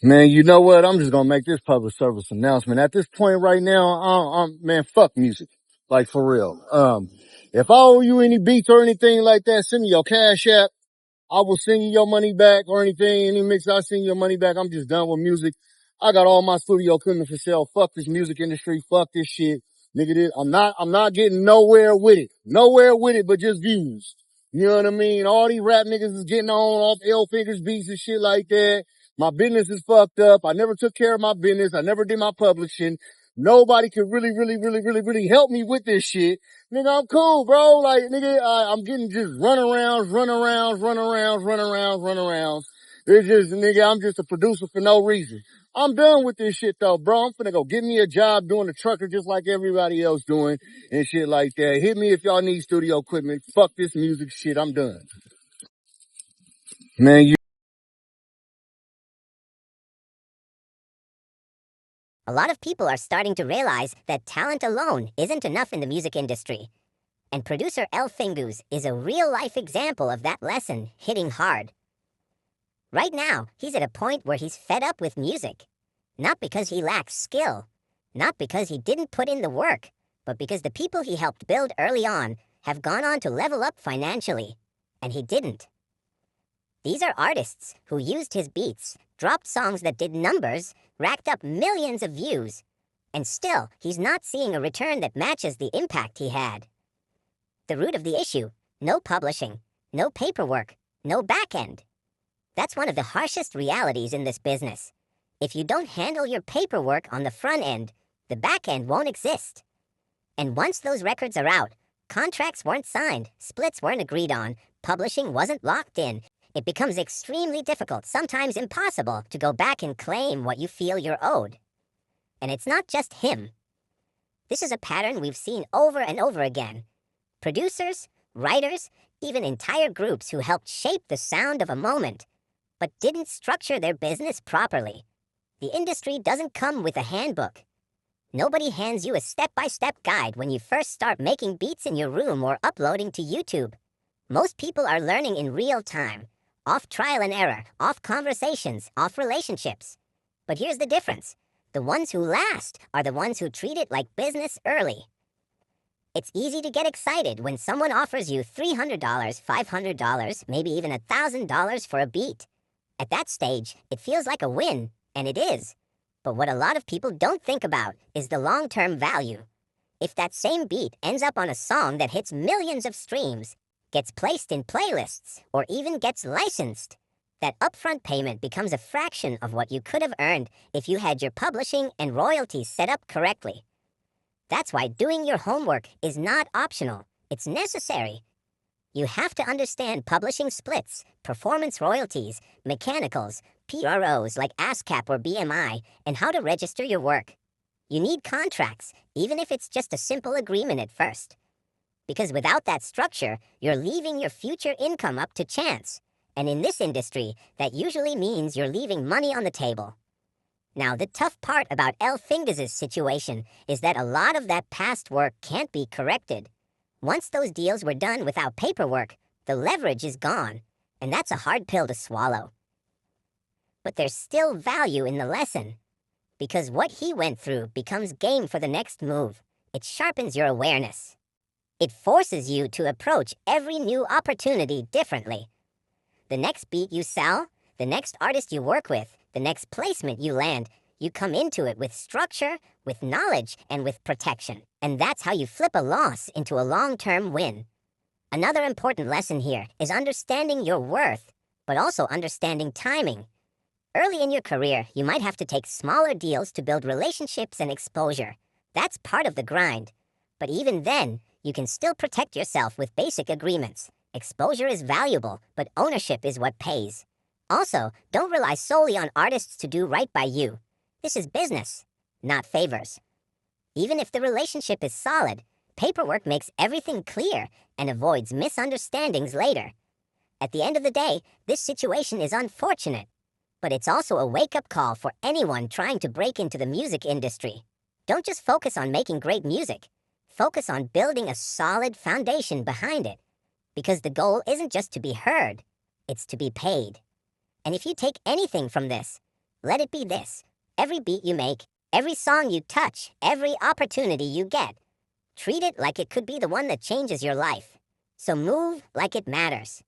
Man, you know what? I'm just gonna make this public service announcement. At this point right now, man, fuck music. Like for real. If I owe you any beats or anything like that, send me your cash app. I will send you your money back or anything, any mix, I'll send you your money back. I'm just done with music. I got all my studio equipment for sale. Fuck this music industry. Fuck this shit. Nigga, I'm not getting nowhere with it. Nowhere with it, but just views. You know what I mean? All these rap niggas is getting on off L Finguz beats and shit like that. My business is fucked up. I never took care of my business. I never did my publishing. Nobody could really help me with this shit. Nigga, I'm cool, bro. Like, nigga, I'm getting just run arounds. It's just, nigga, I'm just a producer for no reason. I'm done with this shit though, bro. I'm finna go get me a job doing the trucker just like everybody else doing and shit like that. Hit me if y'all need studio equipment. Fuck this music shit. I'm done. Man, A lot of people are starting to realize that talent alone isn't enough in the music industry. And producer L Finguz is a real-life example of that lesson hitting hard. Right now, he's at a point where he's fed up with music. Not because he lacks skill, not because he didn't put in the work, but because the people he helped build early on have gone on to level up financially, and he didn't. These are artists who used his beats, dropped songs that did numbers, racked up millions of views, and still he's not seeing a return that matches the impact he had. The root of the issue: no publishing, no paperwork, no backend. That's one of the harshest realities in this business. If you don't handle your paperwork on the front end, the back end won't exist. And once those records are out, contracts weren't signed, splits weren't agreed on, publishing wasn't locked in, it becomes extremely difficult, sometimes impossible, to go back and claim what you feel you're owed. And it's not just him. This is a pattern we've seen over and over again. Producers, writers, even entire groups who helped shape the sound of a moment, but didn't structure their business properly. The industry doesn't come with a handbook. Nobody hands you a step-by-step guide when you first start making beats in your room or uploading to YouTube. Most people are learning in real time, off trial and error, off conversations, off relationships. But here's the difference. The ones who last are the ones who treat it like business early. It's easy to get excited when someone offers you $300, $500, maybe even $1,000 for a beat. At that stage, it feels like a win, and it is. But what a lot of people don't think about is the long-term value. If that same beat ends up on a song that hits millions of streams, gets placed in playlists, or even gets licensed, that upfront payment becomes a fraction of what you could have earned if you had your publishing and royalties set up correctly. That's why doing your homework is not optional. It's necessary. You have to understand publishing splits, performance royalties, mechanicals, PROs like ASCAP or BMI, and how to register your work. You need contracts, even if it's just a simple agreement at first. Because without that structure, you're leaving your future income up to chance. And in this industry, that usually means you're leaving money on the table. Now, the tough part about L Finguz's situation is that a lot of that past work can't be corrected. Once those deals were done without paperwork, the leverage is gone, and that's a hard pill to swallow. But there's still value in the lesson, because what he went through becomes game for the next move. It sharpens your awareness. It forces you to approach every new opportunity differently. The next beat you sell, the next artist you work with, the next placement you land, you come into it with structure, with knowledge, and with protection. And that's how you flip a loss into a long-term win. Another important lesson here is understanding your worth, but also understanding timing. Early in your career, you might have to take smaller deals to build relationships and exposure. That's part of the grind. But even then, you can still protect yourself with basic agreements. Exposure is valuable, but ownership is what pays. Also, don't rely solely on artists to do right by you. This is business, not favors. Even if the relationship is solid, paperwork makes everything clear and avoids misunderstandings later. At the end of the day, this situation is unfortunate, but it's also a wake-up call for anyone trying to break into the music industry. Don't just focus on making great music. Focus on building a solid foundation behind it. Because the goal isn't just to be heard, it's to be paid. And if you take anything from this, Let it be this. Every beat you make, every song you touch, every opportunity you get, treat it like it could be the one that changes your life. So move like it matters.